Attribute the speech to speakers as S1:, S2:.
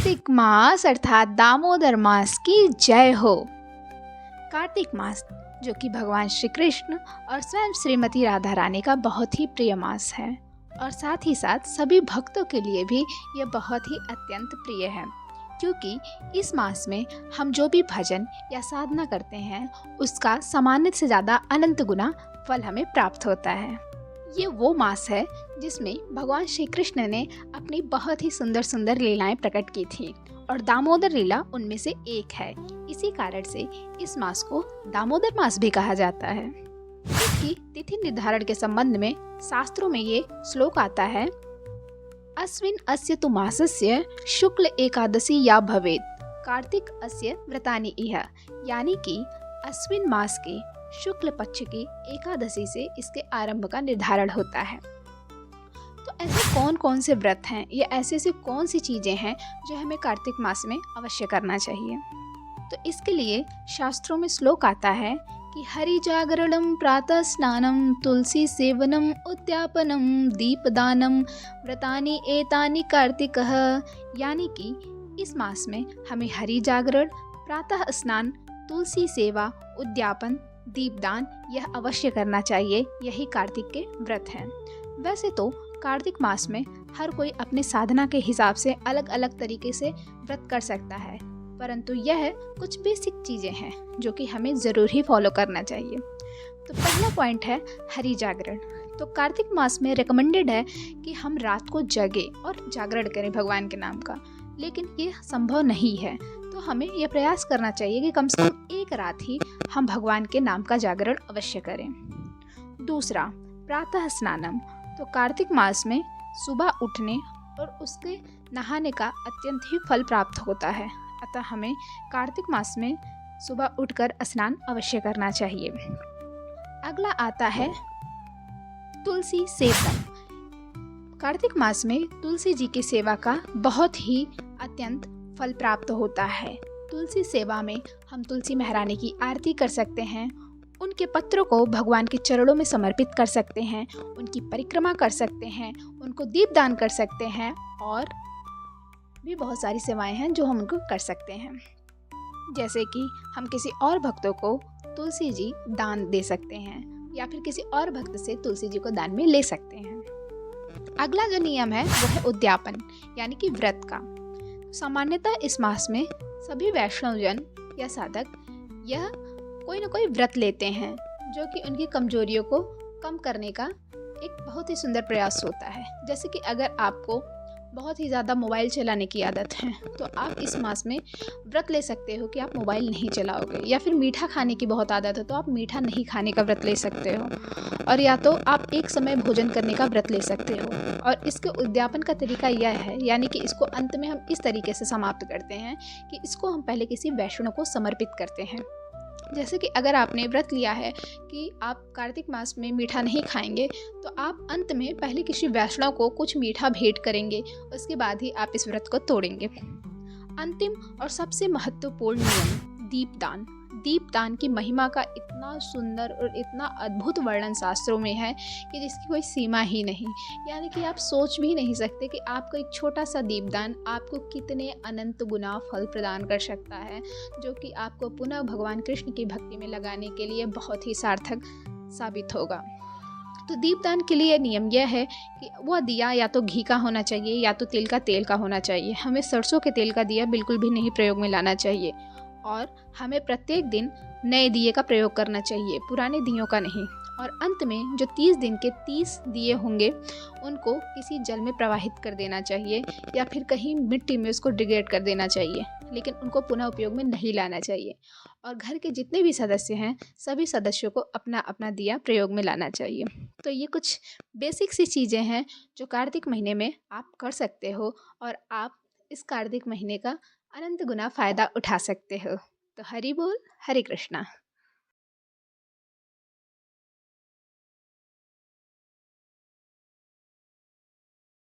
S1: कार्तिक मास अर्थात दामोदर मास की जय हो। कार्तिक मास जो कि भगवान श्री कृष्ण और स्वयं श्रीमती राधा रानी का बहुत ही प्रिय मास है और साथ ही साथ सभी भक्तों के लिए भी यह बहुत ही अत्यंत प्रिय है, क्योंकि इस मास में हम जो भी भजन या साधना करते हैं उसका सामान्य से ज़्यादा अनंत गुना फल हमें प्राप्त होता है। ये वो मास है जिसमें भगवान श्री कृष्ण ने अपनी बहुत ही सुंदर सुंदर लीलाएं प्रकट की थी और दामोदर लीला उनमें से एक है। इसी कारण से इस मास को दामोदर मास भी कहा जाता है। इसकी तिथि निर्धारण के संबंध में शास्त्रों में ये श्लोक आता है, अस्मिन् अस्य तु मासस्य शुक्ल एकादशी या भवेत् कार्तिक अस्य व्रतानि इह, यानी कि अस्मिन् मास के शुक्ल पक्ष की एकादशी से इसके आरंभ का निर्धारण होता है। तो ऐसे कौन कौन से व्रत हैं या ऐसे कौन सी चीज़ें हैं जो हमें कार्तिक मास में अवश्य करना चाहिए। तो इसके लिए शास्त्रों में श्लोक आता है कि हरि जागरणम प्रातः स्नानम तुलसी सेवनम उद्यापनम दीपदानम व्रतानि एतानि कार्तिकः, यानी कि इस मास में हमें हरि जागरण, प्रातः स्नान, तुलसी सेवा, उद्यापन, दीपदान यह अवश्य करना चाहिए। यही कार्तिक के व्रत हैं। वैसे तो कार्तिक मास में हर कोई अपने साधना के हिसाब से अलग अलग तरीके से व्रत कर सकता है, परंतु यह कुछ बेसिक चीज़ें हैं जो कि हमें ज़रूर ही फॉलो करना चाहिए। तो पहला पॉइंट है हरि जागरण। तो कार्तिक मास में रिकमेंडेड है कि हम रात को जगे और जागरण करें भगवान के नाम का, लेकिन ये संभव नहीं है। तो हमें यह प्रयास करना चाहिए कि कम से कम एक रात ही हम भगवान के नाम का जागरण अवश्य करें। दूसरा, प्रातः स्नानम। तो कार्तिक मास में सुबह उठने और उसके नहाने का अत्यंत ही फल प्राप्त होता है, अतः हमें कार्तिक मास में सुबह उठकर स्नान अवश्य करना चाहिए। अगला आता है तुलसी सेवन। कार्तिक मास में तुलसी जी की सेवा का बहुत ही अत्यंत फल प्राप्त होता है। तुलसी सेवा में हम तुलसी महारानी की आरती कर सकते हैं, उनके पत्रों को भगवान के चरणों में समर्पित कर सकते हैं, उनकी परिक्रमा कर सकते हैं, उनको दीपदान कर सकते हैं और भी बहुत सारी सेवाएं हैं जो हम उनको कर सकते हैं। जैसे कि हम किसी और भक्तों को तुलसी जी दान दे सकते हैं या फिर किसी और भक्त से तुलसी जी को दान में ले सकते हैं। अगला जो नियम है वो है उद्यापन, यानी कि व्रत का। सामान्यतः इस मास में सभी वैष्णवजन या साधक यह कोई न कोई व्रत लेते हैं जो कि उनकी कमजोरियों को कम करने का एक बहुत ही सुंदर प्रयास होता है। जैसे कि अगर आपको बहुत ही ज़्यादा मोबाइल चलाने की आदत है तो आप इस मास में व्रत ले सकते हो कि आप मोबाइल नहीं चलाओगे, या फिर मीठा खाने की बहुत आदत है तो आप मीठा नहीं खाने का व्रत ले सकते हो, और या तो आप एक समय भोजन करने का व्रत ले सकते हो। और इसके उद्यापन का तरीका यह है, यानी कि इसको अंत में हम इस तरीके से समाप्त करते हैं कि इसको हम पहले किसी वैष्णव को समर्पित करते हैं। जैसे कि अगर आपने व्रत लिया है कि आप कार्तिक मास में मीठा नहीं खाएंगे, तो आप अंत में पहले किसी वैष्णव को कुछ मीठा भेंट करेंगे, उसके बाद ही आप इस व्रत को तोड़ेंगे। अंतिम और सबसे महत्वपूर्ण नियम दीपदान। दीपदान की महिमा का इतना सुंदर और इतना अद्भुत वर्णन शास्त्रों में है कि जिसकी कोई सीमा ही नहीं। यानी कि आप सोच भी नहीं सकते कि आपका एक छोटा सा दीपदान आपको कितने अनंत गुना फल प्रदान कर सकता है, जो कि आपको पुनः भगवान कृष्ण की भक्ति में लगाने के लिए बहुत ही सार्थक साबित होगा। तो दीपदान के लिए नियम यह है कि वह दिया या तो घी का होना चाहिए या तो तिल का तेल का होना चाहिए। हमें सरसों के तेल का दिया बिल्कुल भी नहीं प्रयोग में लाना चाहिए, और हमें प्रत्येक दिन नए दिए का प्रयोग करना चाहिए, पुराने दियों का नहीं। और अंत में जो 30 दिन के 30 दिए होंगे उनको किसी जल में प्रवाहित कर देना चाहिए या फिर कहीं मिट्टी में उसको डिग्रेड कर देना चाहिए, लेकिन उनको पुनः उपयोग में नहीं लाना चाहिए। और घर के जितने भी सदस्य हैं सभी सदस्यों को अपना अपना दिया प्रयोग में लाना चाहिए। तो ये कुछ बेसिक सी चीज़ें हैं जो कार्तिक महीने में आप कर सकते हो और आप इस कार्तिक महीने का अनंत गुना फ़ायदा उठा सकते हो। तो हरि बोल, हरे कृष्णा।